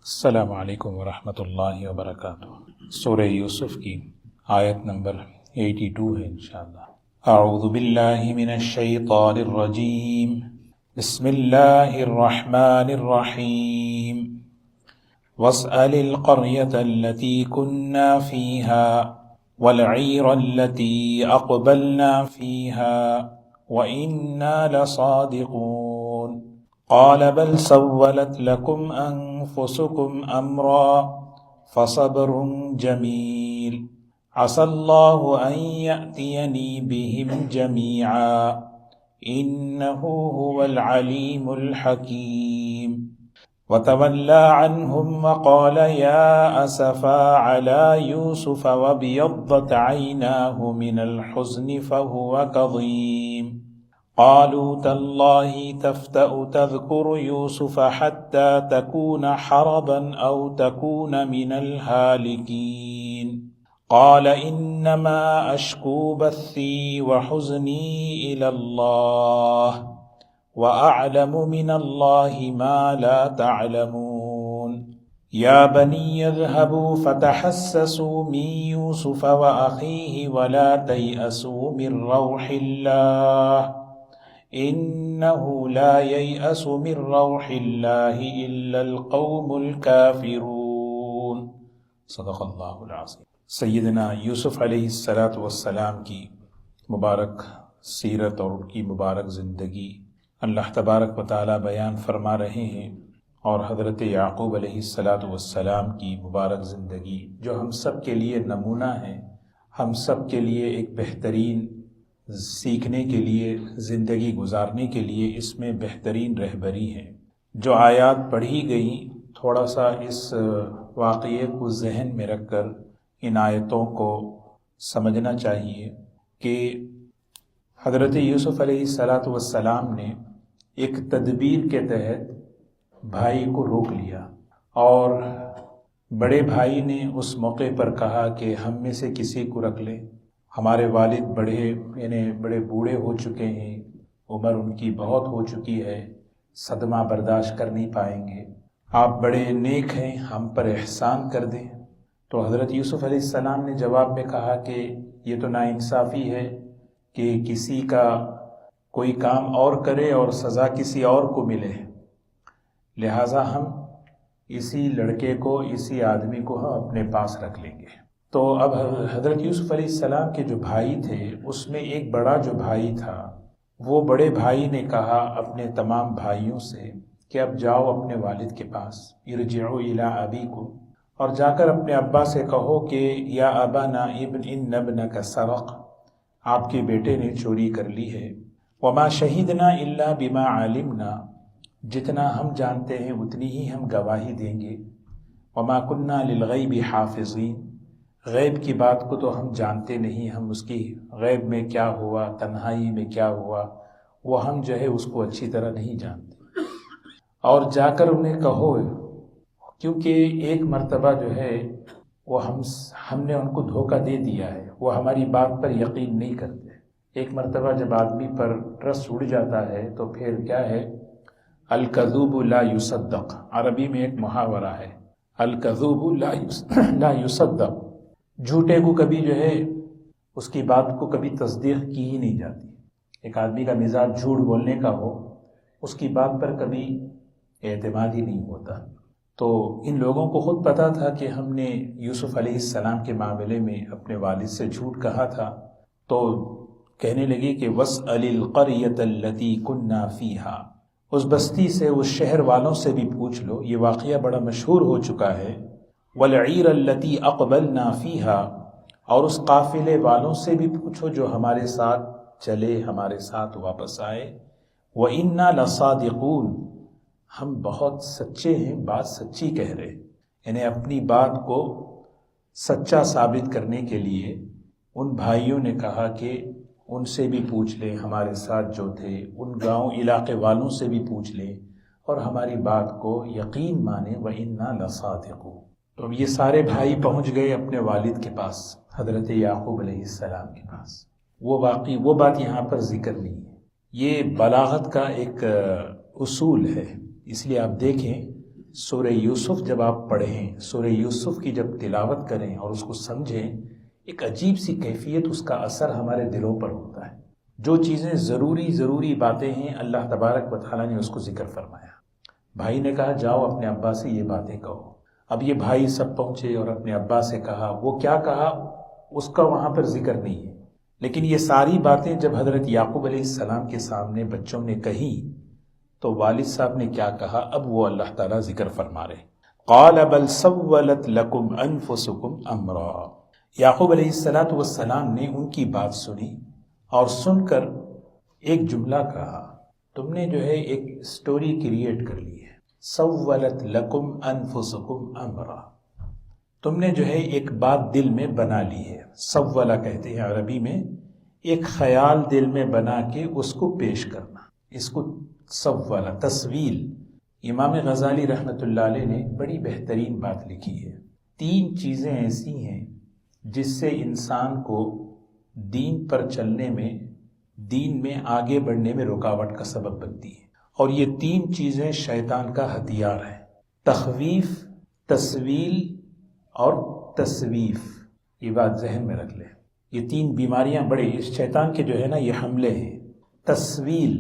السلام علیکم ورحمۃ اللہ وبرکاتہ۔ سورہ یوسف کی آیت نمبر 82 ہے انشاءاللہ۔ اعوذ باللہ من الشیطان الرجیم، بسم اللہ الرحمن الرحیم۔ واسأل القرية التي كنا فيها والعير التي أقبلنا فيها وإنا لصادقون قال بل سولت لكم أنفسكم أمرا فصبر جميل عسى الله أن يأتيني بهم جميعا إنه هو العليم الحكيم وتولى عنهم وقال يا أسفا على يوسف وابيضت عيناه من الحزن فهو كظيم قالوا تالله تفتأ تذكر يوسف حتى تكون حربا أو تكون من الهالكين قال إنما أشكو بثي وحزني إلى الله وأعلم من الله ما لا تعلمون يا بني اذهبوا فتحسسوا من يوسف وأخيه ولا تيأسوا من روح الله إنه لا ييأس من روح الله إلا القوم الكافرون صدق اللہ العظیم۔ سیدنا یوسف علیہ السلام کی مبارک سیرت اور ان کی مبارک زندگی اللہ تبارک و تعالی بیان فرما رہے ہیں، اور حضرت یعقوب علیہ السلام کی مبارک زندگی جو ہم سب کے لیے نمونہ ہے، ہم سب کے لیے ایک بہترین سیکھنے کے لیے، زندگی گزارنے کے لیے اس میں بہترین رہبری ہے۔ جو آیات پڑھی گئیں، تھوڑا سا اس واقعے کو ذہن میں رکھ کر ان آیتوں کو سمجھنا چاہیے کہ حضرت یوسف علیہ السلام نے ایک تدبیر کے تحت بھائی کو روک لیا، اور بڑے بھائی نے اس موقع پر کہا کہ ہم میں سے کسی کو رکھ لیں، ہمارے والد بڑے بوڑھے ہو چکے ہیں، عمر ان کی بہت ہو چکی ہے، صدمہ برداشت کر نہیں پائیں گے، آپ بڑے نیک ہیں، ہم پر احسان کر دیں۔ تو حضرت یوسف علیہ السلام نے جواب میں کہا کہ یہ تو ناانصافی ہے کہ کسی کا کوئی کام اور کرے اور سزا کسی اور کو ملے، لہٰذا ہم اسی لڑکے کو، اسی آدمی کو ہم اپنے پاس رکھ لیں گے۔ تو اب حضرت یوسف علیہ السلام کے جو بھائی تھے، اس میں ایک بڑا جو بھائی تھا، وہ بڑے بھائی نے کہا اپنے تمام بھائیوں سے کہ اب جاؤ اپنے والد کے پاس، ارجعوا الی ابیکم، اور جا کر اپنے ابا سے کہو کہ یا ابانا ان ابنک سرق، آپ کے بیٹے نے چوری کر لی ہے، وما شہدنا الا بما علمنا، جتنا ہم جانتے ہیں اتنی ہی ہم گواہی دیں گے، وما کننا للغیب حافظین، غیب کی بات کو تو ہم جانتے نہیں، ہم اس کی غیب میں کیا ہوا، تنہائی میں کیا ہوا، وہ ہم جو ہے اس کو اچھی طرح نہیں جانتے۔ اور جا کر انہیں کہو، کیونکہ ایک مرتبہ جو ہے وہ ہم نے ان کو دھوکہ دے دیا ہے، وہ ہماری بات پر یقین نہیں کرتے۔ ایک مرتبہ جب آدمی پر ٹرسٹ اڑ جاتا ہے تو پھر کیا ہے، الکذوب لا یصدق، عربی میں ایک محاورہ ہے، الکذوب لا یصدق، جھوٹے کو کبھی جو ہے اس کی بات کو کبھی تصدیق کی ہی نہیں جاتی۔ ایک آدمی کا مزاج جھوٹ بولنے کا ہو، اس کی بات پر کبھی اعتماد ہی نہیں ہوتا۔ تو ان لوگوں کو خود پتا تھا کہ ہم نے یوسف علیہ السلام کے معاملے میں اپنے والد سے جھوٹ کہا تھا، تو کہنے لگے کہ واسأل القریۃ التی کنا فیہا، اس بستی سے، اس شہر والوں سے بھی پوچھ لو، یہ واقعہ بڑا مشہور ہو چکا ہے، والعیر التی اقبلنا فیہا، اور اس قافلے والوں سے بھی پوچھو جو ہمارے ساتھ چلے، ہمارے ساتھ واپس آئے، وَإِنَّا لَصَادِقُونَ، ہم بہت سچے ہیں، بات سچی کہہ رہے، یعنی اپنی بات کو سچا ثابت کرنے کے لیے ان بھائیوں نے کہا کہ ان سے بھی پوچھ لیں، ہمارے ساتھ جو تھے ان گاؤں علاقے والوں سے بھی پوچھ لیں، اور ہماری بات کو یقین مانیں، وَإِنَّا لَصَادِقُونَ۔ تو اب یہ سارے بھائی پہنچ گئے اپنے والد کے پاس، حضرت یعقوب علیہ السلام کے پاس۔ وہ بات یہاں پر ذکر نہیں ہے، یہ بلاغت کا ایک اصول ہے، اس لیے آپ دیکھیں سورہ یوسف جب آپ پڑھیں، سورہ یوسف کی جب تلاوت کریں اور اس کو سمجھیں، ایک عجیب سی کیفیت اس کا اثر ہمارے دلوں پر ہوتا ہے۔ جو چیزیں ضروری باتیں ہیں اللہ تبارک و تعالیٰ نے اس کو ذکر فرمایا۔ بھائی نے کہا جاؤ اپنے ابا سے یہ باتیں کہو۔ اب یہ بھائی سب پہنچے اور اپنے ابا سے کہا، وہ کیا کہا اس کا وہاں پر ذکر نہیں ہے، لیکن یہ ساری باتیں جب حضرت یعقوب علیہ السلام کے سامنے بچوں نے کہی تو والد صاحب نے کیا کہا، اب وہ اللہ تعالیٰ ذکر فرما رہے، قال بل سولت لکم انفسکم امرا۔ یعقوب علیہ السلام نے ان کی بات سنی اور سن کر ایک جملہ کہا، تم نے جو ہے ایک سٹوری کریٹ کر لی ہے، سولت لکم انفسکم امرا، تم نے جو ہے ایک بات دل میں بنا لی ہے۔ سولا کہتے ہیں عربی میں، ایک خیال دل میں بنا کے اس کو پیش کرنا، اس کو سولا، تسویل۔ امام غزالی رحمۃ اللہ علیہ نے بڑی بہترین بات لکھی ہے، 3 چیزیں ایسی ہیں جس سے انسان کو دین پر چلنے میں، دین میں آگے بڑھنے میں رکاوٹ کا سبب بنتی ہے، اور یہ 3 چیزیں شیطان کا ہتھیار ہیں، تخویف، تسویل اور تصویف۔ یہ بات ذہن میں رکھ لیں، یہ 3 بیماریاں بڑے اس شیطان کے جو ہے نا یہ حملے ہیں۔ تسویل،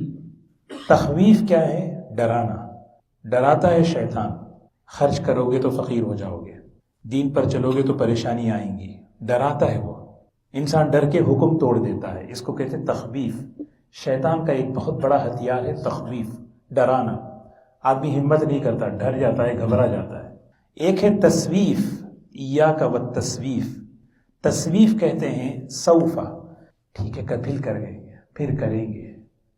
تخویف کیا ہے؟ ڈرانا، ڈراتا ہے شیطان، خرچ کرو گے تو فقیر ہو جاؤ گے، دین پر چلو گے تو پریشانی آئیں گی، ڈراتا ہے وہ، انسان ڈر کے حکم توڑ دیتا ہے، اس کو کہتے ہیں تخویف۔ شیطان کا ایک بہت بڑا ہتھیار ہے تخویف، ڈرانا، آدمی ہمت نہیں کرتا، ڈر جاتا ہے، گھبرا جاتا ہے۔ ایک ہے تصویف، ایاک والتصویف، تصویف کہتے ہیں سوفا، ٹھیک ہے پھر کریں گے، پھر کریں گے،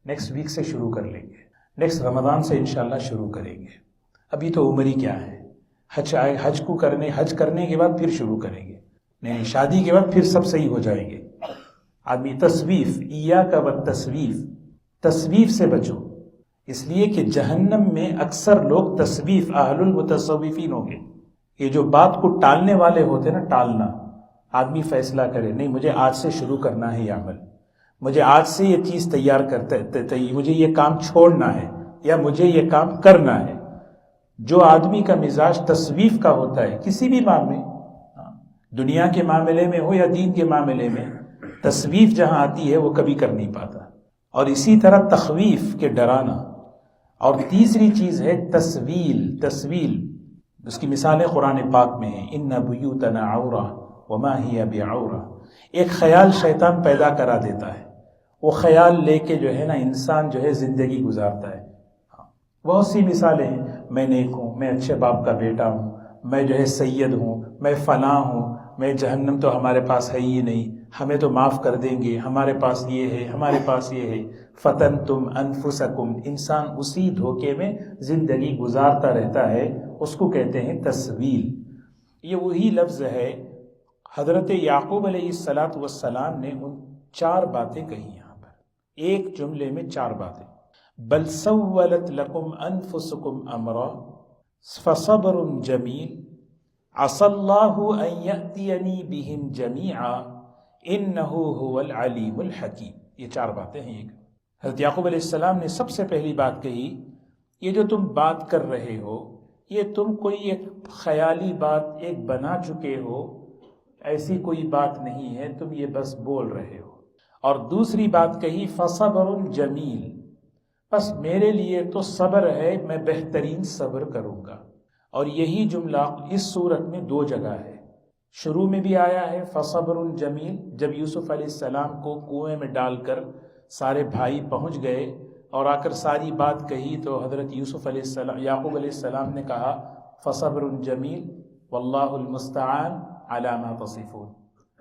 نیکسٹ ویک سے شروع کر لیں گے، نیکسٹ رمضان سے انشاءاللہ شروع کریں گے، ابھی تو عمر ہی کیا ہے، حج کرنے کے بعد پھر شروع کریں گے، نہیں شادی کے بعد پھر سب صحیح ہو جائیں گے۔ آدمی تصویف، ایاک والتصویف، تصویف سے بچو، اس لیے کہ جہنم میں اکثر لوگ تصویف، اہل المتصوفین ہوں گے۔ یہ جو بات کو ٹالنے والے ہوتے نا، ٹالنا، آدمی فیصلہ کرے نہیں مجھے آج سے شروع کرنا ہے یہ عمل، مجھے آج سے یہ چیز تیار کرتے، مجھے یہ کام چھوڑنا ہے یا مجھے یہ کام کرنا ہے۔ جو آدمی کا مزاج تصویف کا ہوتا ہے کسی بھی معاملے، دنیا کے معاملے میں ہو یا دین کے معاملے میں، تصویف جہاں آتی ہے وہ کبھی کر نہیں پاتا۔ اور اسی طرح تخویف کے ڈرانا۔ اور تیسری چیز ہے تسویل، تسویل، اس کی مثالیں قرآن پاک میں ہیں، ان بیوتنا عورہ وما ہی بعورہ۔ ایک خیال شیطان پیدا کرا دیتا ہے، وہ خیال لے کے جو ہے نا انسان جو ہے زندگی گزارتا ہے۔ بہت سی مثالیں ہیں، میں نیک ہوں، میں اچھے باپ کا بیٹا ہوں، میں جو ہے سید ہوں، میں فلاں ہوں، میں جہنم تو ہمارے پاس ہے ہی نہیں، ہمیں تو معاف کر دیں گے، ہمارے پاس یہ ہے، ہمارے پاس یہ ہے۔ فتنتم انفسکم، انسان اسی دھوکے میں زندگی گزارتا رہتا ہے، اس کو کہتے ہیں تسویل۔ یہ وہی لفظ ہے، حضرت یعقوب علیہ السلام نے ان 4 باتیں کہی یہاں پر، ایک جملے میں 4 باتیں۔ بل سولت لکم انفسکم امرا فصبر جمیل عسى اللہ ان یأتینی بہم جمیعا انہ هو العلیم الحکیم۔ یہ 4 باتیں ہیں۔ ایک حضرت یعقوب علیہ السلام نے سب سے پہلی بات کہی، یہ جو تم بات کر رہے ہو یہ تم کوئی ایک خیالی بات ایک بنا چکے ہو، ایسی کوئی بات نہیں ہے، تم یہ بس بول رہے ہو۔ اور دوسری بات کہی فصبر جمیل، بس میرے لیے تو صبر ہے، میں بہترین صبر کروں گا۔ اور یہی جملہ اس صورت میں 2 جگہ ہے، شروع میں بھی آیا ہے فصبر جمیل، جب یوسف علیہ السلام کو کنویں میں ڈال کر سارے بھائی پہنچ گئے اور آ کر ساری بات کہی تو حضرت یوسف علیہ السلام، یعقوب علیہ السلام نے کہا فصبر جمیل واللہ المستعان علی ما تصفون،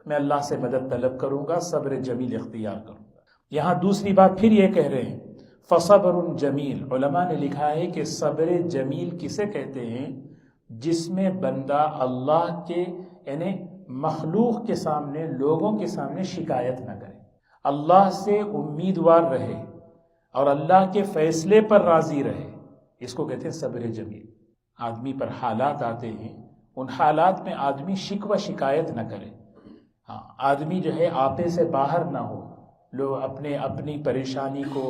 میں اللہ سے مدد طلب کروں گا، صبر جمیل اختیار کروں گا۔ یہاں دوسری بات پھر یہ کہہ رہے ہیں فصبر جمیل۔ علماء نے لکھا ہے کہ صبر جمیل کسے کہتے ہیں؟ جس میں بندہ اللہ کے یعنی مخلوق کے سامنے، لوگوں کے سامنے شکایت نہ کرے، اللہ سے امیدوار رہے اور اللہ کے فیصلے پر راضی رہے، اس کو کہتے ہیں صبر جمیل۔ آدمی پر حالات آتے ہیں، ان حالات میں آدمی شکوہ شکایت نہ کرے، آدمی جو ہے آپے سے باہر نہ ہو، لوگ اپنی پریشانی کو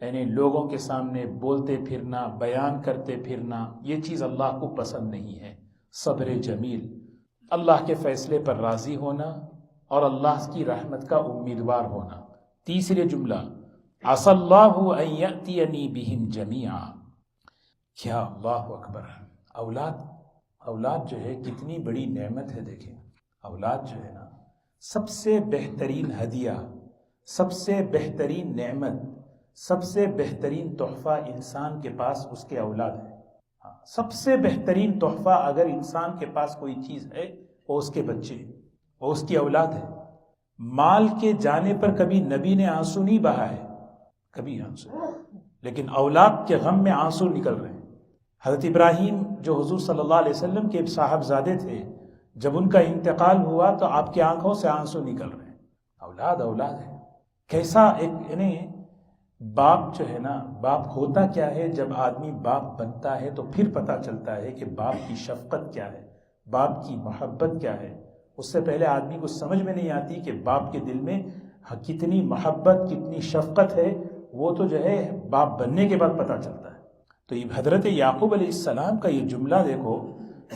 یعنی لوگوں کے سامنے بولتے پھرنا، بیان کرتے پھرنا، یہ چیز اللہ کو پسند نہیں ہے۔ صبر جمیل، اللہ کے فیصلے پر راضی ہونا اور اللہ کی رحمت کا امیدوار ہونا۔ تیسرے جملہ، عسى الله ان يأتيني بهم جميعا۔ کیا اللہ اکبر! اولاد جو ہے کتنی بڑی نعمت ہے۔ دیکھیں، اولاد جو ہے نا، سب سے بہترین ہدیہ، سب سے بہترین نعمت، سب سے بہترین تحفہ انسان کے پاس اس کے اولاد ہے۔ سب سے بہترین تحفہ اگر انسان کے پاس کوئی چیز ہے وہ اس کے بچے ہیں، وہ اس کی اولاد ہے۔ مال کے جانے پر کبھی نبی نے آنسو نہیں بہا ہے، کبھی آنسو، لیکن اولاد کے غم میں آنسو نکل رہے ہیں۔ حضرت ابراہیم جو حضور صلی اللہ علیہ وسلم کے صاحبزادے تھے، جب ان کا انتقال ہوا تو آپ کی آنکھوں سے آنسو نکل رہے ہیں۔ اولاد ہے۔ کیسا ایک یعنی باپ جو ہے نا، باپ ہوتا کیا ہے؟ جب آدمی باپ بنتا ہے تو پھر پتہ چلتا ہے کہ باپ کی شفقت کیا ہے، باپ کی محبت کیا ہے۔ اس سے پہلے آدمی کو سمجھ میں نہیں آتی کہ باپ کے دل میں کتنی محبت، کتنی شفقت ہے، وہ تو جو ہے باپ بننے کے بعد پتہ چلتا ہے۔ تو یہ حضرت یعقوب علیہ السلام کا یہ جملہ دیکھو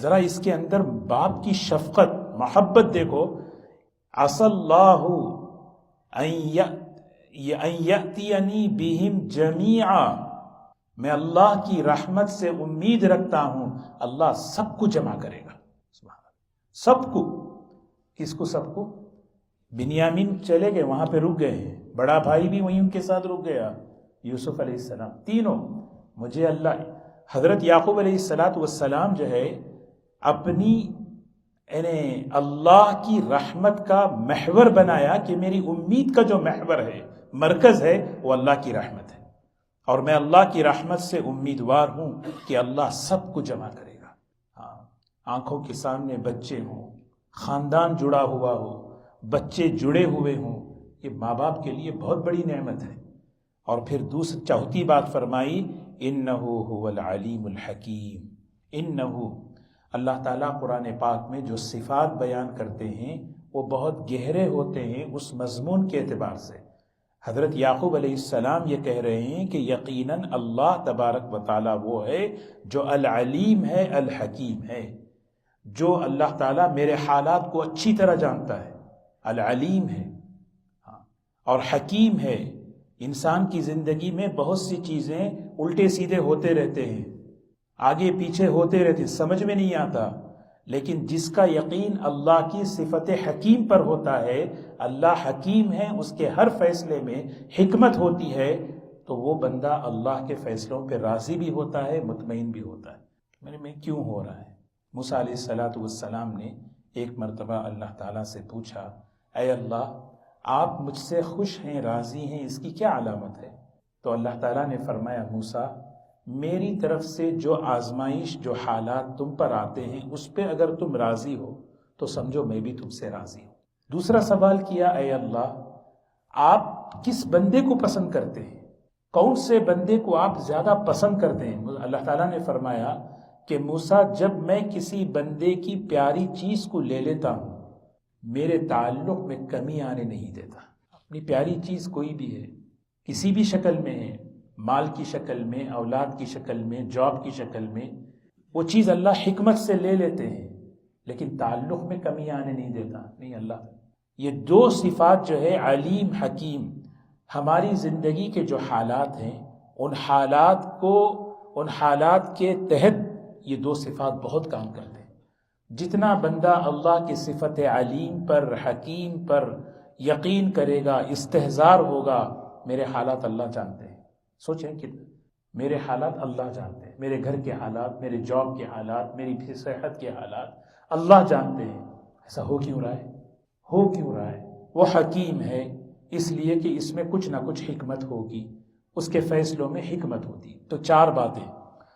ذرا، اس کے اندر باپ کی شفقت، محبت دیکھو۔ عسى الله ان یأتینی بہم جمیعا، میں اللہ کی رحمت سے امید رکھتا ہوں اللہ سب کو جمع کرے گا۔ سب کو، کس کو؟ سب کو۔ بنیامین چلے گئے، وہاں پہ رک گئے ہیں، بڑا بھائی بھی وہیں ان کے ساتھ رک گیا، یوسف علیہ السلام، تینوں۔ مجھے اللہ، حضرت یعقوب علیہ السلام جو ہے اپنی یعنی اللہ کی رحمت کا محور بنایا کہ میری امید کا جو محور ہے، مرکز ہے، وہ اللہ کی رحمت ہے، اور میں اللہ کی رحمت سے امیدوار ہوں کہ اللہ سب کو جمع کرے گا۔ ہاں، آنکھوں کے سامنے بچے ہوں، خاندان جڑا ہوا ہو، بچے جڑے ہوئے ہوں، یہ ماں باپ کے لیے بہت بڑی نعمت ہے۔ اور پھر چوتھی بات فرمائی، انہو هو العلیم الحکیم۔ انہو، اللہ تعالیٰ قرآن پاک میں جو صفات بیان کرتے ہیں وہ بہت گہرے ہوتے ہیں اس مضمون کے اعتبار سے۔ حضرت یعقوب علیہ السلام یہ کہہ رہے ہیں کہ یقیناً اللہ تبارک و تعالیٰ وہ ہے جو العلیم ہے، الحکیم ہے، جو اللہ تعالیٰ میرے حالات کو اچھی طرح جانتا ہے، العلیم ہے اور حکیم ہے۔ انسان کی زندگی میں بہت سی چیزیں الٹے سیدھے ہوتے رہتے ہیں، آگے پیچھے ہوتے رہتے، سمجھ میں نہیں آتا، لیکن جس کا یقین اللہ کی صفت حکیم پر ہوتا ہے، اللہ حکیم ہے، اس کے ہر فیصلے میں حکمت ہوتی ہے، تو وہ بندہ اللہ کے فیصلوں پہ راضی بھی ہوتا ہے، مطمئن بھی ہوتا ہے۔ میں کیوں ہو رہا ہے؟ موسیٰ علیہ السلام نے ایک مرتبہ اللہ تعالیٰ سے پوچھا، اے اللہ، آپ مجھ سے خوش ہیں، راضی ہیں، اس کی کیا علامت ہے؟ تو اللہ تعالیٰ نے فرمایا، موسیٰ، میری طرف سے جو آزمائش، جو حالات تم پر آتے ہیں، اس پہ اگر تم راضی ہو تو سمجھو میں بھی تم سے راضی ہوں۔ دوسرا سوال کیا، اے اللہ، آپ کس بندے کو پسند کرتے ہیں؟ کون سے بندے کو آپ زیادہ پسند کرتے ہیں؟ اللہ تعالیٰ نے فرمایا کہ موسیٰ، جب میں کسی بندے کی پیاری چیز کو لے لیتا ہوں، میرے تعلق میں کمی آنے نہیں دیتا۔ اپنی پیاری چیز کوئی بھی ہے، کسی بھی شکل میں ہے، مال کی شکل میں، اولاد کی شکل میں، جاب کی شکل میں، وہ چیز اللہ حکمت سے لے لیتے ہیں، لیکن تعلق میں کمی آنے نہیں دیتا۔ نہیں، اللہ، یہ دو صفات جو ہے، علیم، حکیم، ہماری زندگی کے جو حالات ہیں، ان حالات کے تحت یہ دو صفات بہت کام کرتے ہیں۔ جتنا بندہ اللہ کی صفت علیم پر، حکیم پر یقین کرے گا، استحضار ہوگا، میرے حالات اللہ جانتے ہیں۔ سوچیں کہ میرے حالات اللہ جانتے ہیں، میرے گھر کے حالات، میرے جاب کے حالات، میری صحت کے حالات اللہ جانتے ہیں۔ ایسا ہو کیوں رہا ہے؟ وہ حکیم ہے، اس لیے کہ اس میں کچھ نہ کچھ حکمت ہوگی، اس کے فیصلوں میں حکمت ہوتی۔ تو چار باتیں۔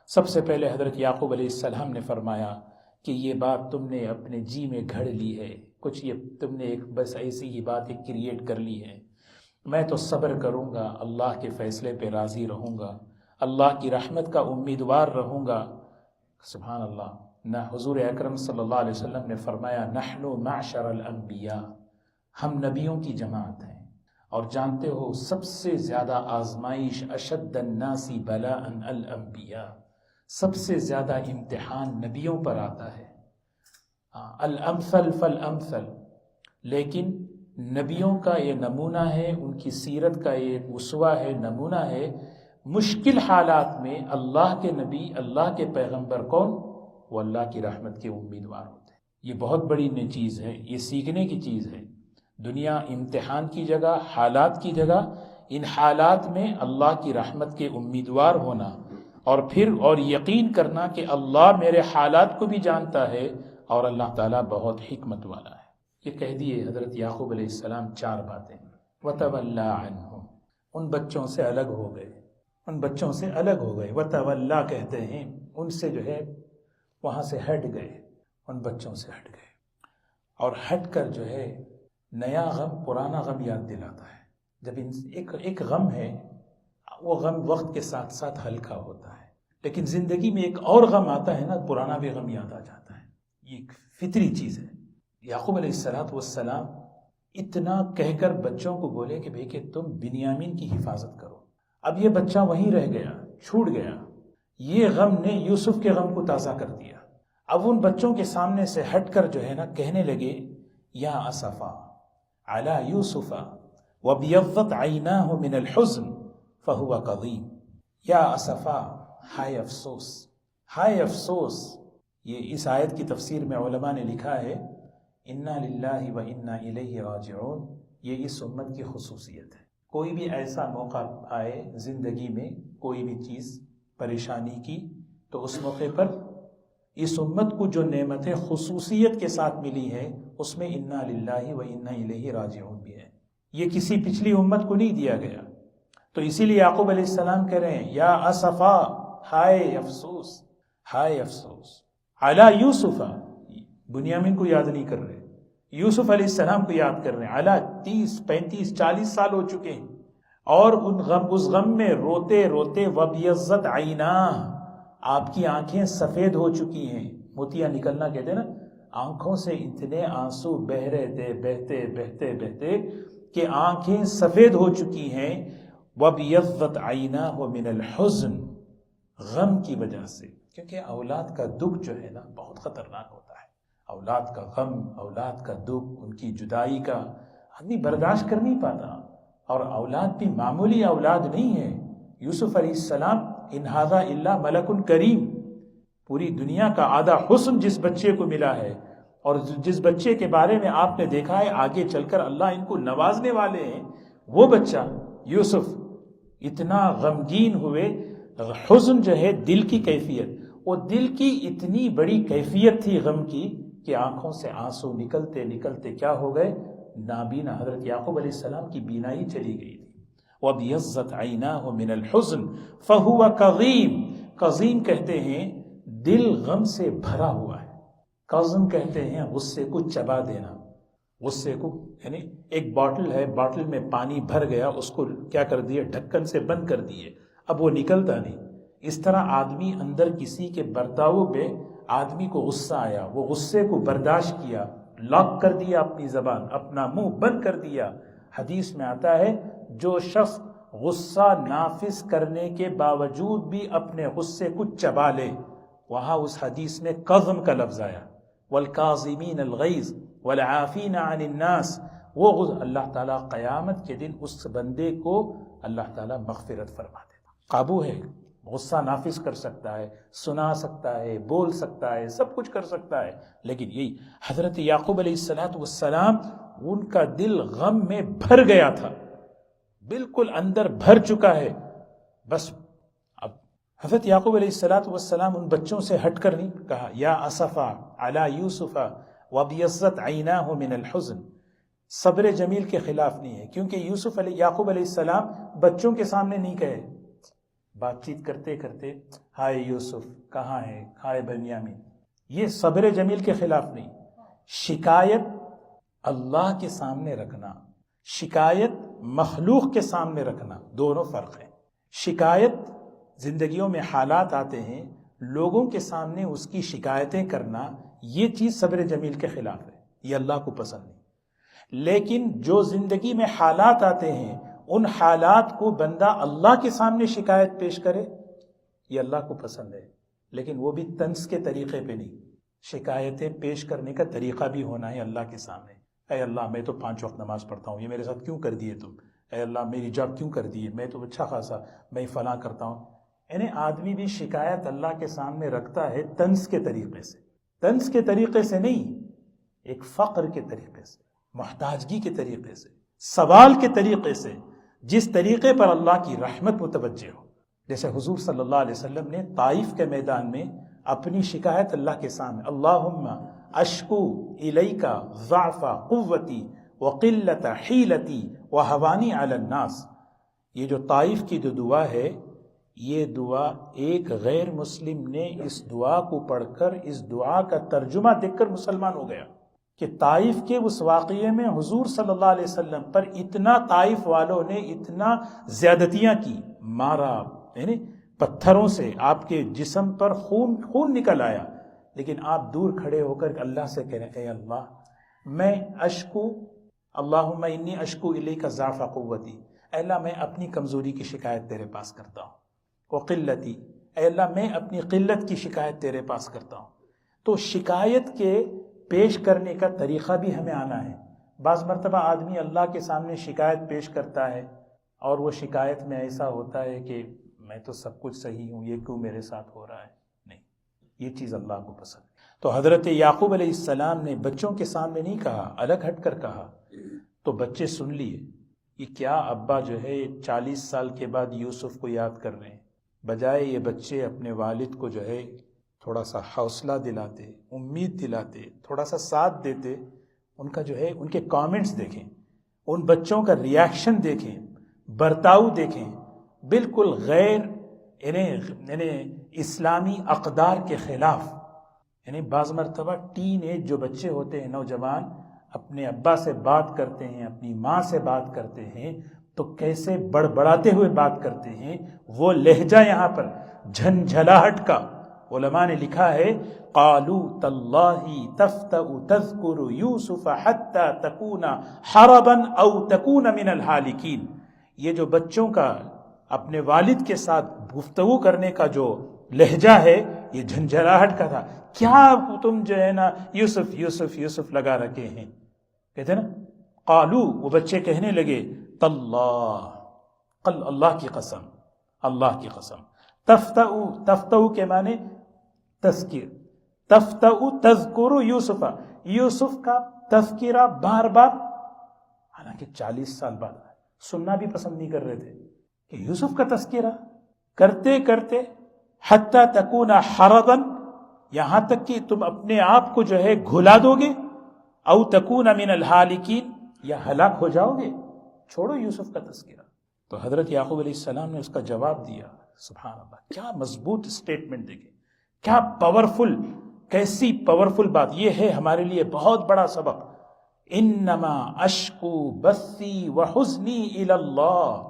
سب سے پہلے حضرت یعقوب علیہ السلام نے فرمایا کہ یہ بات تم نے اپنے جی میں گھڑ لی ہے، کچھ یہ تم نے ایک بس ایسی ہی بات کریٹ کر لی ہے۔ میں تو صبر کروں گا، اللہ کے فیصلے پہ راضی رہوں گا، اللہ کی رحمت کا امیدوار رہوں گا۔ سبحان اللہ، نہ حضور اکرم صلی اللہ علیہ وسلم نے فرمایا، نحن معشر الانبیاء، ہم نبیوں کی جماعت ہیں، اور جانتے ہو سب سے زیادہ آزمائش اشد الناس بلاء الانبیاء، سب سے زیادہ امتحان نبیوں پر آتا ہے، الامثل فالامثل، لیکن نبیوں کا یہ نمونہ ہے، ان کی سیرت کا یہ اسوہ ہے، نمونہ ہے۔ مشکل حالات میں اللہ کے نبی، اللہ کے پیغمبر کون؟ وہ اللہ کی رحمت کے امیدوار ہوتے ہیں۔ یہ بہت بڑی چیز ہے، یہ سیکھنے کی چیز ہے۔ دنیا امتحان کی جگہ، حالات کی جگہ، ان حالات میں اللہ کی رحمت کے امیدوار ہونا، اور پھر اور یقین کرنا کہ اللہ میرے حالات کو بھی جانتا ہے اور اللہ تعالیٰ بہت حکمت والا ہے۔ یہ کہہ دیے حضرت یعقوب علیہ السلام 4 باتیں، وَتَوَلَّى عَنْهُمْ، ان بچوں سے الگ ہو گئے، ان بچوں سے الگ ہو گئے۔ وَتَوَلَّى کہتے ہیں ان سے جو ہے وہاں سے ہٹ گئے، ان بچوں سے ہٹ گئے، اور ہٹ کر جو ہے نیا غم پرانا غم یاد دلاتا ہے۔ جب ایک غم ہے، وہ غم وقت کے ساتھ ساتھ ہلکا ہوتا ہے، لیکن زندگی میں ایک اور غم آتا ہے نا، پرانا بھی غم یاد آ جاتا ہے۔ یہ ایک فطری چیز ہے۔ یعقوب علیہ السلام اتنا کہہ کر بچوں کو بولے کہ بھئی کہ تم بنیامین کی حفاظت کرو۔ اب یہ بچہ وہیں رہ گیا، چھوٹ گیا۔ یہ غم نے یوسف کے غم کو تازہ کر دیا۔ اب ان بچوں کے سامنے سے ہٹ کر جو ہے نا کہنے لگے، یا اسفا علی یوسف وابیضت عیناہ من الحزن فہو کظیم۔ یا اسفا، ہائے افسوس، ہائے افسوس۔ یہ اس آیت کی تفسیر میں علماء نے لکھا ہے، انا للہ و انا الیہ راجعون، یہ اس امت کی خصوصیت ہے۔ کوئی بھی ایسا موقع آئے زندگی میں، کوئی بھی چیز پریشانی کی، تو اس موقع پر اس امت کو جو نعمتیں خصوصیت کے ساتھ ملی ہیں، اس میں انا للہ و انا الیہ راجعون بھی ہے۔ یہ کسی پچھلی امت کو نہیں دیا گیا۔ تو اسی لیے یعقوب علیہ السلام کہہ رہے ہیں، یا اسفا، ہائے افسوس، ہائے افسوس، علی یوسف، بنیامین کو یاد نہیں کر رہے، یوسف علیہ السلام کو یاد کر رہے ہیں۔ علی 30 35 40 سال ہو چکے ہیں، اور اس غم میں روتے روتے وبیضت عیناہ، آپ کی آنکھیں سفید ہو چکی ہیں۔ موتیاں نکلنا کہتے ہیں نا، آنکھوں سے اتنے آنسو بہ رہے تھے، بہتے بہتے بہتے کہ آنکھیں سفید ہو چکی ہیں۔ وَبْيَضَّتْ عَيْنَاهُ مِنَ الْحُزْنِ، غم کی وجہ سے، کیونکہ اولاد کا دکھ جو ہے نا بہت خطرناک ہوتا ہے۔ اولاد کا غم، اولاد کا دکھ، ان کی جدائی کا آدمی برداشت کر نہیں پاتا، اور اولاد بھی معمولی اولاد نہیں ہے۔ یوسف علیہ السلام ان ھذا الا ملک کریم، پوری دنیا کا آدھا حسن جس بچے کو ملا ہے، اور جس بچے کے بارے میں آپ نے دیکھا ہے آگے چل کر اللہ ان کو نوازنے والے ہیں، وہ بچہ یوسف اتنا غمگین ہوئے۔ حزن جو ہے دل کی کیفیت، وہ دل کی اتنی بڑی کیفیت تھی غم کی کہ آنکھوں سے آنسو نکلتے نکلتے کیا ہو گئے، نابینا، حضرت یعقوب علیہ السلام کی بینائی چلی گئی تھی۔ وَبْيَضَّتْ عَيْنَاهُ مِنَ الْحُزْنِ فَهُوَ كَظِيمٌ، قظیم کہتے ہیں دل غم سے بھرا ہوا ہے۔ قظم کہتے ہیں غصے کو چبا دینا، غصے کو، یعنی ایک باٹل ہے، باٹل میں پانی بھر گیا، اس کو کیا کر دیے، ڈھکن سے بند کر دیے، اب وہ نکلتا نہیں۔ اس طرح آدمی اندر کسی کے برتاؤ پہ آدمی کو غصہ آیا، وہ غصے کو برداشت کیا، لاک کر دیا اپنی زبان، اپنا منہ بند کر دیا۔ حدیث میں آتا ہے جو شخص غصہ نافذ کرنے کے باوجود بھی اپنے غصے کو چبا لے، وہاں اس حدیث میں قظم کا لفظ آیا، والکاظمین الغیظ والعافین عن الناس، وہ اللہ تعالیٰ قیامت کے دن اس بندے کو اللہ تعالیٰ مغفرت فرما دیتا۔ قابو ہے، غصہ نافذ کر سکتا ہے، سنا سکتا ہے، بول سکتا ہے، سب کچھ کر سکتا ہے، لیکن یہی حضرت یعقوب علیہ السلام ان کا دل غم میں بھر گیا تھا، بالکل اندر بھر چکا ہے۔ بس اب حضرت یعقوب علیہ السلام ان بچوں سے ہٹ کر نہیں کہا یا اسفا علی یوسف وابیضت عیناہ من الحزن، صبر جمیل کے خلاف نہیں ہے، کیونکہ یعقوب علیہ السلام بچوں کے سامنے نہیں کہے، بات چیت کرتے کرتے ہائے یوسف کہاں ہے، ہائے بنیامین، یہ صبر جمیل کے خلاف نہیں۔ شکایت اللہ کے سامنے رکھنا، شکایت مخلوق کے سامنے رکھنا، دونوں فرق ہیں۔ شکایت زندگیوں میں حالات آتے ہیں، لوگوں کے سامنے اس کی شکایتیں کرنا، یہ چیز صبر جمیل کے خلاف ہے، یہ اللہ کو پسند نہیں۔ لیکن جو زندگی میں حالات آتے ہیں ان حالات کو بندہ اللہ کے سامنے شکایت پیش کرے، یہ اللہ کو پسند ہے، لیکن وہ بھی طنز کے طریقے پہ نہیں، شکایتیں پیش کرنے کا طریقہ بھی ہونا ہے اللہ کے سامنے۔ اے اللہ میں تو 5 وقت نماز پڑھتا ہوں، یہ میرے ساتھ کیوں کر دیے تم؟ اے اللہ میری جاب کیوں کر دیے؟ میں تو اچھا خاصا میں فلاں کرتا ہوں۔ یعنی آدمی بھی شکایت اللہ کے سامنے رکھتا ہے طنز کے طریقے سے، طنز کے طریقے سے نہیں، ایک فقر کے طریقے سے، محتاجگی کے طریقے سے، سوال کے طریقے سے، جس طریقے پر اللہ کی رحمت متوجہ ہو۔ جیسے حضور صلی اللہ علیہ وسلم نے طائف کے میدان میں اپنی شکایت اللہ کے سامنے، اللہم اشکو الیک ضعف قوتی وقلت حیلتی وہوانی علی الناس، یہ جو طائف کی جو دعا ہے، یہ دعا ایک غیر مسلم نے اس دعا کو پڑھ کر اس دعا کا ترجمہ دیکھ کر مسلمان ہو گیا کہ طائف کے اس واقعے میں حضور صلی اللہ علیہ وسلم پر اتنا طائف والوں نے اتنا زیادتیاں کی، مارا، یعنی پتھروں سے آپ کے جسم پر خون نکل آیا، لیکن آپ دور کھڑے ہو کر اللہ سے کہہ رہے، اے اللہ میں اشکو، اللہم انی اشکو الیک ضعف قوتی، اے اللہ میں اپنی کمزوری کی شکایت تیرے پاس کرتا ہوں، وقلتی، اے اللہ میں اپنی قلت کی شکایت تیرے پاس کرتا ہوں۔ تو شکایت کے پیش کرنے کا طریقہ بھی ہمیں آنا ہے۔ بعض مرتبہ آدمی اللہ کے سامنے شکایت پیش کرتا ہے اور وہ شکایت میں ایسا ہوتا ہے کہ میں تو سب کچھ صحیح ہوں، یہ کیوں میرے ساتھ ہو رہا ہے؟ نہیں، یہ چیز اللہ کو پسند ہے۔ تو حضرت یعقوب علیہ السلام نے بچوں کے سامنے نہیں کہا، الگ ہٹ کر کہا، تو بچے سن لیے، یہ کیا ابا جو ہے 40 سال کے بعد یوسف کو یاد کر رہے ہیں، بجائے یہ بچے اپنے والد کو جو ہے تھوڑا سا حوصلہ دلاتے، امید دلاتے، تھوڑا سا ساتھ دیتے، ان کا جو ہے ان کے کامنٹس دیکھیں، ان بچوں کا ریاکشن دیکھیں، برتاؤ دیکھیں، بالکل غیر یعنی اسلامی اقدار کے خلاف۔ یعنی بعض مرتبہ ٹین ایج جو بچے ہوتے ہیں، نوجوان، اپنے ابا سے بات کرتے ہیں، اپنی ماں سے بات کرتے ہیں تو کیسے بڑبڑاتے ہوئے بات کرتے ہیں، وہ لہجہ یہاں پر جھنجھلاہٹ کا۔ علماء نے لکھا ہے قالوا تاللہ تفتأ تذکر یوسف حتی تکون حربا او تکون من الہالکین، یہ جو بچوں کا اپنے والد کے ساتھ گفتگو کرنے کا جو لہجہ ہے، یہ جھنجھلاہٹ کا تھا۔ کیا تم جو ہے نا یوسف یوسف یوسف لگا رکھے ہیں، کہتے نا قالو، وہ بچے کہنے لگے تاللہ، اللہ کی قسم، اللہ کی قسم، تفتأ کے معنی تذکیر، تفتأ تذکر یوسف، یوسف کا تذکرہ بار بار، حالانکہ 40 سال بعد سننا بھی پسند نہیں کر رہے تھے کہ یوسف کا تذکرہ کرتے کرتے حتی تکون حرضا، یہاں تک کہ تم اپنے آپ کو جو ہے گھلا دو گے، او تکون من الہالکین، یا ہلاک ہو جاؤ گے، چھوڑو یوسف کا تذکرہ۔ تو حضرت یعقوب علیہ السلام نے اس کا جواب دیا، سبحان اللہ، کیا مضبوط اسٹیٹمنٹ دیکھیں، کیا پاورفل، کیسی پاورفل بات۔ یہ ہے ہمارے لیے بہت بڑا سبق، انما اشکو بثی وحزنی الی اللہ،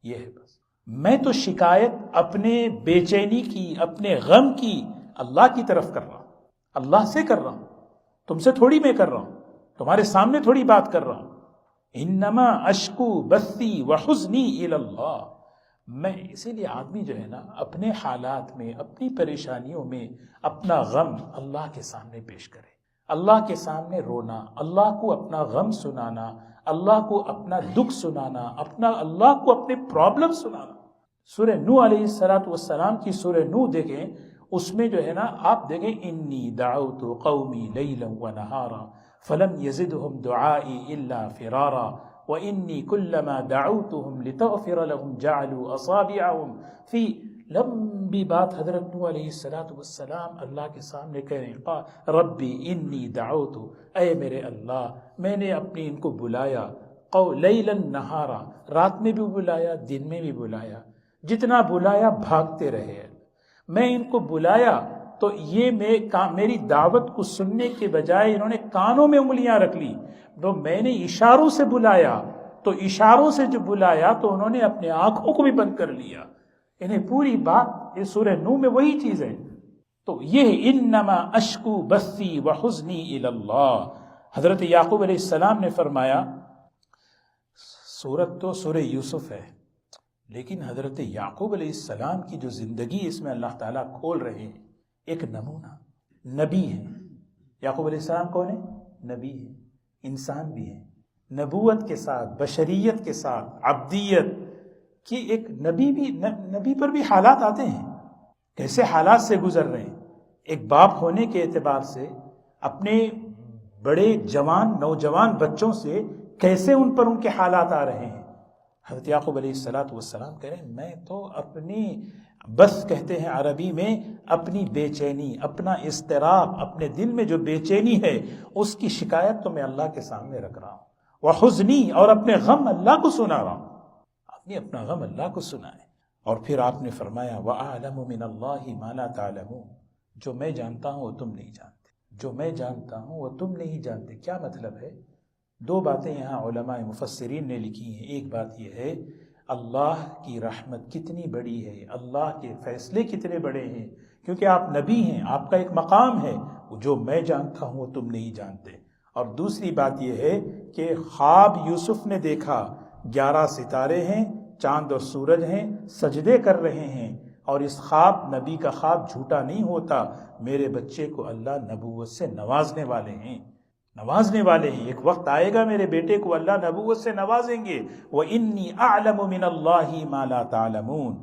یہ ہے بس، میں تو شکایت اپنے بے چینی کی، اپنے غم کی اللہ کی طرف کر رہا ہوں، اللہ سے کر رہا ہوں، تم سے تھوڑی میں کر رہا ہوں، تمہارے سامنے تھوڑی بات کر رہا ہوں۔ انما اشکو بثی وحزنی الی اللہ، میں اسی لیے آدمی جو ہے نا اپنے حالات میں، اپنی پریشانیوں میں اپنا غم اللہ کے سامنے پیش کرے، اللہ کے سامنے رونا، اللہ کو اپنا غم سنانا، اللہ کو اپنا دکھ سنانا، اللہ کو اپنے پرابلم سنانا۔ سورہ نوح علیہ السلام کی سورہ نوح دیکھیں، اس میں جو ہے نا آپ دیکھیں، انی دعوت قومی لیلا ونہارا فلم یزدہم دعائی الا فرارا وانی کلما دعوتہم لتغفر لهم جعلوا اصابعہم فی، لمبی بات حضرت نوح علیہ السلام اللہ کے سامنے کہہ رہے ہیں، ربی انی دعوت، اے میرے اللہ میں نے اپنی ان کو بلایا، لیلا نہارا، رات میں بھی بلایا، دن میں بھی بلایا، جتنا بلایا بھاگتے رہے، میں ان کو بلایا تو یہ میری دعوت کو سننے کے بجائے انہوں نے کانوں میں انگلیاں رکھ لی، تو میں نے اشاروں سے بلایا، تو اشاروں سے جو بلایا تو انہوں نے اپنے آنکھوں کو بھی بند کر لیا۔ انہیں پوری بات، یہ سورہ نوح میں وہی چیز ہے۔ تو یہ انما اشکو بثی وحزنی الی اللہ، حضرت یعقوب علیہ السلام نے فرمایا، سورت تو سورہ یوسف ہے، لیکن حضرت یعقوب علیہ السلام کی جو زندگی اس میں اللہ تعالیٰ کھول رہے ہیں، ایک نمونہ، نبی ہے۔ یعقوب علیہ السلام کون ہے؟ نبی ہے، انسان بھی ہے، نبوت کے ساتھ، بشریت کے ساتھ، عبدیت کی ایک نبی پر بھی حالات آتے ہیں، کیسے حالات سے گزر رہے ہیں۔ ایک باپ ہونے کے اعتبار سے اپنے بڑے نوجوان بچوں سے کیسے ان پر ان کے حالات آ رہے ہیں۔ حضرت یعقوب علیہ السلام کہہ رہے ہیں، میں تو اپنی بس کہتے ہیں عربی میں، اپنی بے چینی، اپنا اضطراب، اپنے دل میں جو بے چینی ہے اس کی شکایت تو میں اللہ کے سامنے رکھ رہا ہوں، وحزنی، اور اپنے غم اللہ کو سنا رہا ہوں۔ آپ نے اپنا غم اللہ کو سنا ہے، اور پھر آپ نے فرمایا وَأَعْلَمُ مِنَ اللَّهِ مَا لَا تَعْلَمُونَ، جو میں جانتا ہوں وہ تم نہیں جانتے، جو میں جانتا ہوں وہ تم نہیں جانتے۔ کیا مطلب ہے؟ دو باتیں یہاں علماء مفسرین نے لکھی ہیں۔ ایک بات یہ ہے، اللہ کی رحمت کتنی بڑی ہے، اللہ کے فیصلے کتنے بڑے ہیں، کیونکہ آپ نبی ہیں، آپ کا ایک مقام ہے، جو میں جانتا ہوں وہ تم نہیں جانتے۔ اور دوسری بات یہ ہے کہ خواب یوسف نے دیکھا، 11 ستارے ہیں، چاند اور سورج ہیں، سجدے کر رہے ہیں، اور اس خواب، نبی کا خواب جھوٹا نہیں ہوتا۔ میرے بچے کو اللہ نبوت سے نوازنے والے ہیں، نوازنے والے ہیں۔ ایک وقت آئے گا میرے بیٹے کو اللہ نبوت سے نوازیں گے۔ وَإِنِّي أَعْلَمُ مِنَ اللَّهِ مَا لَا تَعْلَمُونَ۔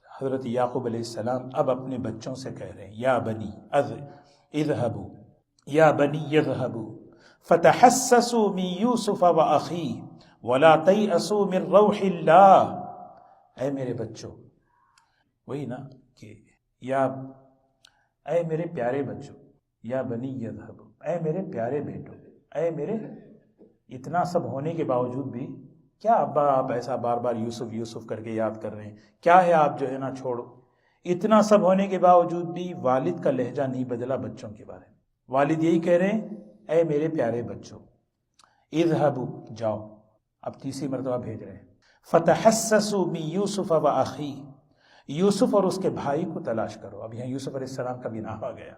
حضرت یعقوب علیہ السلام اب اپنے بچوں سے کہہ رہے ہیں، یا بنی اذهبوا، یا بنی اذهبوا فتحسسوا من یوسف وأخیہ ولا تیأسوا من روح اللہ۔ اے میرے بچوں، وہی نا کہ اے میرے پیارے بچوں، یا بنی یذہبوا، اے میرے پیارے بیٹوں، اے میرے، اتنا سب ہونے کے باوجود بھی کیا ابا آپ ایسا بار بار یوسف یوسف کر کے یاد کر رہے ہیں؟ کیا ہے آپ جو ہے نا چھوڑو۔ اتنا سب ہونے کے باوجود بھی والد کا لہجہ نہیں بدلا بچوں کے بارے میں۔ والد یہی کہہ رہے ہیں، اے میرے پیارے بچوں، اذهبوا، جاؤ، اب تیسری مرتبہ بھیج رہے ہیں، فتحسسوا من یوسف واخیہ، یوسف اور اس کے بھائی کو تلاش کرو۔ اب یہاں یوسف علیہ السلام کا بھی نام آ گیا،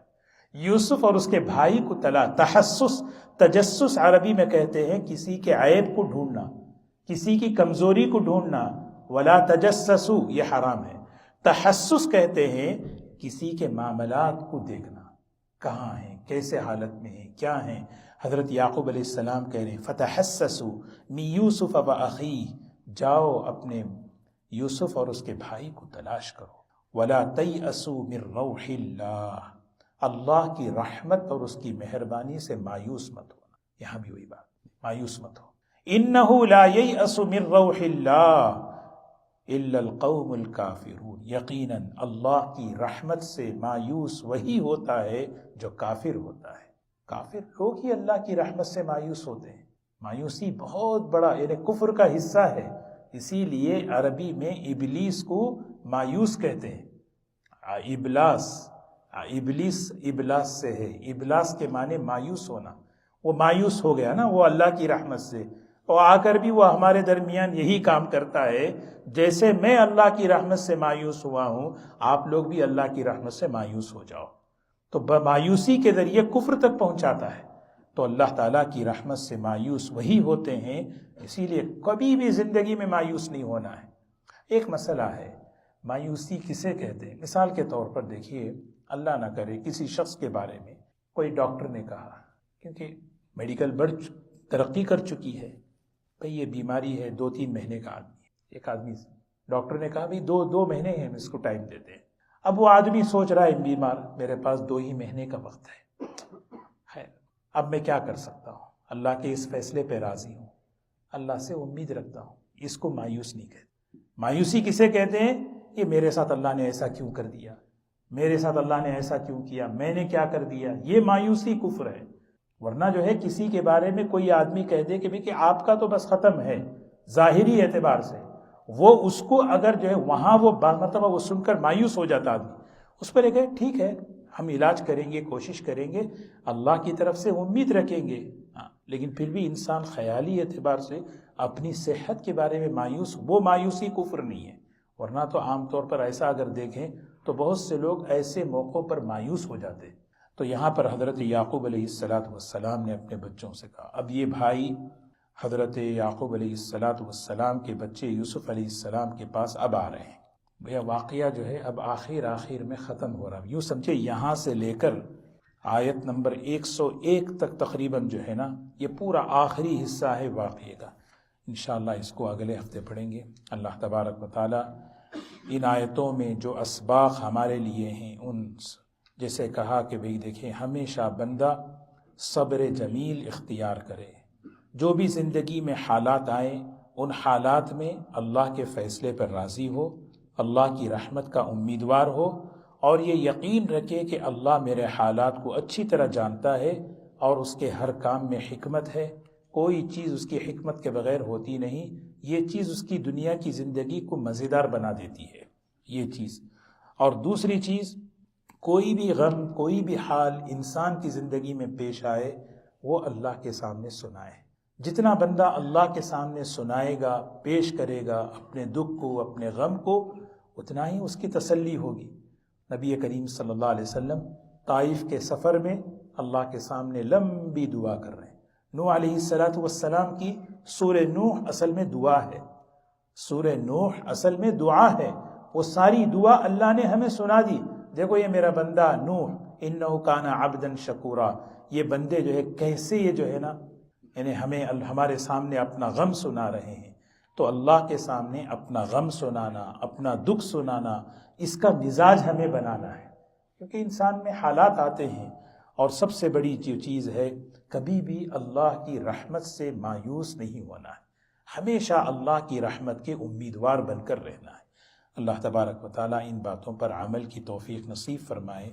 یوسف اور اس کے بھائی کو تحسس، تجسس عربی میں کہتے ہیں کسی کے عیب کو ڈھونڈنا، کسی کی کمزوری کو ڈھونڈنا۔ ولا تجسسوا، یہ حرام ہے۔ تحسس کہتے ہیں کسی کے معاملات کو دیکھنا، کہاں ہیں، کیسے حالت میں ہیں، کیا ہیں۔ حضرت یعقوب علیہ السلام کہہ رہے ہیں فتحسسوا من یوسف واخیہ، جاؤ اپنے یوسف اور اس کے بھائی کو تلاش کرو۔ ولا تیأسوا من روح اللہ، اللہ کی رحمت اور اس کی مہربانی سے مایوس مت ہونا۔ یہاں بھی وہی بات، مایوس مت ہو۔ انہ لا ییأس من روح اللہ الا القوم الکافرون، یقیناً اللہ کی رحمت سے مایوس وہی ہوتا ہے جو کافر ہوتا ہے۔ کافر لوگ ہی اللہ کی رحمت سے مایوس ہوتے ہیں۔ مایوسی بہت بڑا، یعنی کفر کا حصہ ہے۔ اسی لیے عربی میں ابلیس کو مایوس کہتے ہیں۔ ابلاس سے ہے، ابلاس کے معنی مایوس ہونا۔ وہ مایوس ہو گیا نا وہ اللہ کی رحمت سے، اور آ کر بھی وہ ہمارے درمیان یہی کام کرتا ہے۔ جیسے میں اللہ کی رحمت سے مایوس ہوا ہوں، آپ لوگ بھی اللہ کی رحمت سے مایوس ہو جاؤ۔ تو مایوسی کے ذریعے کفر تک پہنچاتا ہے۔ تو اللہ تعالیٰ کی رحمت سے مایوس وہی ہوتے ہیں، اسی لیے کبھی بھی زندگی میں مایوس نہیں ہونا ہے۔ ایک مسئلہ ہے، مایوسی کسے کہتے ہیں؟ مثال کے طور پر دیکھیے، اللہ نہ کرے کسی شخص کے بارے میں کوئی ڈاکٹر نے کہا، کیونکہ میڈیکل ترقی کر چکی ہے، بھئی یہ بیماری ہے 2-3 مہینے کا آدمی، ایک آدمی ڈاکٹر نے کہا بھئی 2 مہینے ہیں، ہم اس کو ٹائم دیتے ہیں۔ اب وہ آدمی سوچ رہا ہے بیمار، میرے پاس 2 ہی مہینے کا وقت ہے، خیر اب میں کیا کر سکتا ہوں؟ اللہ کے اس فیصلے پہ راضی ہوں، اللہ سے امید رکھتا ہوں۔ اس کو مایوس نہیں کہتے۔ مایوسی کسے کہتے ہیں؟ یہ میرے ساتھ اللہ نے ایسا کیوں کر دیا، میرے ساتھ اللہ نے ایسا کیوں کیا، میں نے کیا کر دیا، یہ مایوسی کفر ہے۔ ورنہ جو ہے کسی کے بارے میں کوئی آدمی کہہ دے کہ آپ کا تو بس ختم ہے ظاہری اعتبار سے، وہ اس کو اگر جو ہے وہاں وہ مرتبہ وہ سن کر مایوس ہو جاتا آدمی، اس پر ایک ہے ٹھیک ہے ہم علاج کریں گے، کوشش کریں گے، اللہ کی طرف سے امید رکھیں گے، لیکن پھر بھی انسان خیالی اعتبار سے اپنی صحت کے بارے میں مایوس، وہ مایوسی کفر نہیں ہے۔ ورنہ تو عام طور پر ایسا اگر دیکھیں تو بہت سے لوگ ایسے موقعوں پر مایوس ہو جاتے ہیں۔ تو تو یہاں پر حضرت یعقوب علیہ السلام نے اپنے بچوں سے کہا. اب یہ بھائی حضرت یعقوب علیہ السلام کے بچے یوسف علیہ السلام کے پاس اب آ رہے ہیں. یہ واقعہ جو ہے اب آخر میں ختم ہو رہا ہے. یوں سمجھے یہاں سے لے کر آیت نمبر 101 تک تقریباً جو ہے نا یہ پورا آخری حصہ ہے واقعے کا. انشاءاللہ اس کو اگلے ہفتے پڑھیں گے. اللہ تبارک و تعالی ان آیتوں میں جو اسباق ہمارے لیے ہیں ان جیسے کہا کہ بھئی دیکھیں ہمیشہ بندہ صبر جمیل اختیار کرے. جو بھی زندگی میں حالات آئیں ان حالات میں اللہ کے فیصلے پر راضی ہو، اللہ کی رحمت کا امیدوار ہو، اور یہ یقین رکھے کہ اللہ میرے حالات کو اچھی طرح جانتا ہے اور اس کے ہر کام میں حکمت ہے. کوئی چیز اس کی حکمت کے بغیر ہوتی نہیں. یہ چیز اس کی دنیا کی زندگی کو مزیدار بنا دیتی ہے یہ چیز. اور دوسری چیز، کوئی بھی غم کوئی بھی حال انسان کی زندگی میں پیش آئے وہ اللہ کے سامنے سنائے. جتنا بندہ اللہ کے سامنے سنائے گا، پیش کرے گا اپنے دکھ کو، اپنے غم کو، اتنا ہی اس کی تسلی ہوگی. نبی کریم صلی اللہ علیہ وسلم طائف کے سفر میں اللہ کے سامنے لمبی دعا کر رہے ہیں. نوح علیہ السلام کی سورہ نوح اصل میں دعا ہے. سورہ نوح اصل میں دعا ہے. وہ ساری دعا اللہ نے ہمیں سنا دی. دیکھو یہ میرا بندہ نوح انہ کان عبدا شکورا، یہ بندے جو ہے کیسے یہ جو ہے نا یعنی ہمارے سامنے اپنا غم سنا رہے ہیں. تو اللہ کے سامنے اپنا غم سنانا، اپنا دکھ سنانا، اس کا مزاج ہمیں بنانا ہے. کیونکہ انسان میں حالات آتے ہیں. اور سب سے بڑی جو چیز ہے، کبھی بھی اللہ کی رحمت سے مایوس نہیں ہونا ہے. ہمیشہ اللہ کی رحمت کے امیدوار بن کر رہنا ہے. اللہ تبارک و تعالیٰ ان باتوں پر عمل کی توفیق نصیب فرمائے.